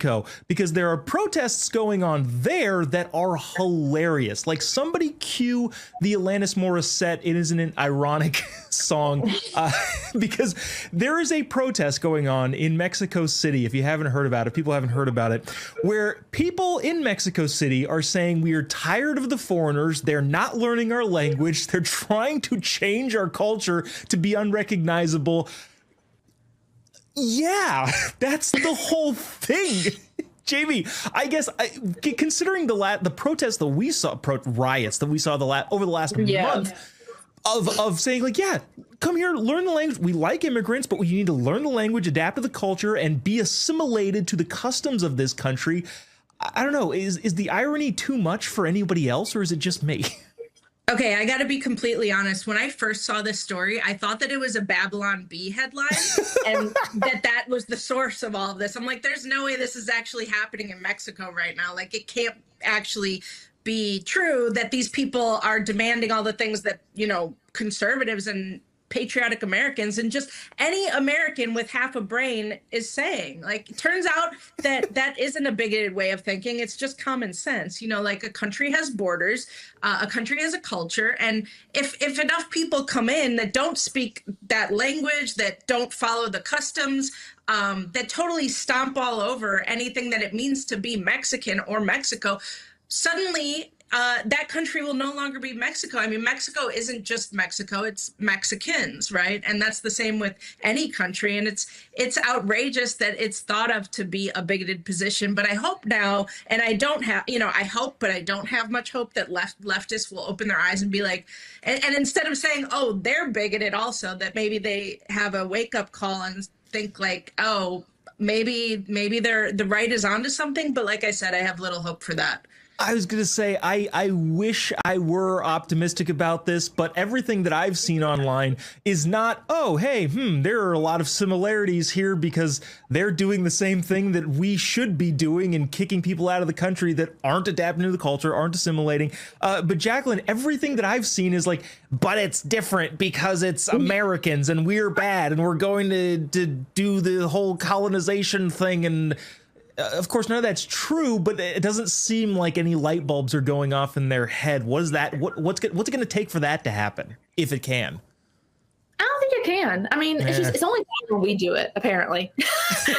Mexico, because there are protests going on there that are hilarious. Like, somebody cue the Alanis Morissette "It Isn't an Ironic" song, because there is a protest going on in Mexico City, if you haven't heard about it, people haven't heard about it, where people in Mexico City are saying we are tired of the foreigners, they're not learning our language, they're trying to change our culture to be unrecognizable. Yeah, that's the whole thing. Jamie, I guess considering the protests that we saw, riots that we saw over the last month, of saying, like, yeah, come here, learn the language. We like immigrants, but you need to learn the language, adapt to the culture, and be assimilated to the customs of this country. I don't know. Is the irony too much for anybody else, or is it just me? Okay, I got to be completely honest. When I first saw this story, I thought that it was a Babylon Bee headline and that was the source of all of this. I'm like, there's no way this is actually happening in Mexico right now. Like, it can't actually be true that these people are demanding all the things that, you know, conservatives and patriotic Americans and just any American with half a brain is saying. Like, it turns out that that isn't a bigoted way of thinking. It's just common sense. You know, like, a country has borders, a country has a culture. And if enough people come in that don't speak that language, that don't follow the customs, that totally stomp all over anything that it means to be Mexican or Mexico, suddenly that country will no longer be Mexico. I mean, Mexico isn't just Mexico, it's Mexicans, right? And that's the same with any country. And it's outrageous that it's thought of to be a bigoted position. But I hope now, and I don't have, you know, I hope, but I don't have much hope that leftists will open their eyes and be like, and instead of saying, oh, they're bigoted also, that maybe they have a wake-up call and think like, oh, maybe the right is onto something. But like I said, I have little hope for that. I was going to say, I wish I were optimistic about this, but everything that I've seen online is not, oh, hey, there are a lot of similarities here because they're doing the same thing that we should be doing and kicking people out of the country that aren't adapting to the culture, aren't assimilating. But Jacqueline, everything that I've seen is like, but it's different because it's Americans and we're bad and we're going to do the whole colonization thing. And of course, none of that's true, but it doesn't seem like any light bulbs are going off in their head. What is that? What's it going to take for that to happen, if it can? I don't think it can. I mean, it's only bad when we do it, apparently.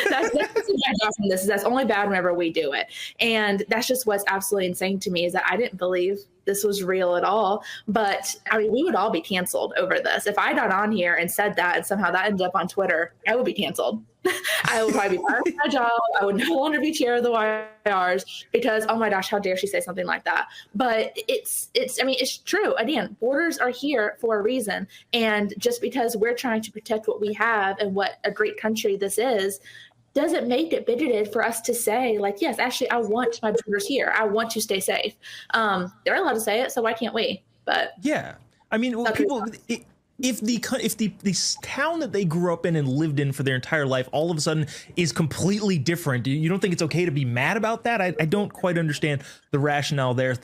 that's what I got from this, is that's only bad whenever we do it. And that's just what's absolutely insane to me, is that I didn't believe this was real at all. But I mean, we would all be canceled over this. If I got on here and said that and somehow that ended up on Twitter, I would be canceled. I would probably be fired from my job. I would no longer be chair of the YRs because, oh my gosh, how dare she say something like that? But I mean, it's true. Again, borders are here for a reason. And just because we're trying to protect what we have and what a great country this is, doesn't make it bigoted for us to say, like, yes, actually, I want my borders here. I want to stay safe. They're allowed to say it, so why can't we? But yeah, I mean, well, people. If the town that they grew up in and lived in for their entire life all of a sudden is completely different, you don't think it's okay to be mad about that? I don't quite understand the rationale there.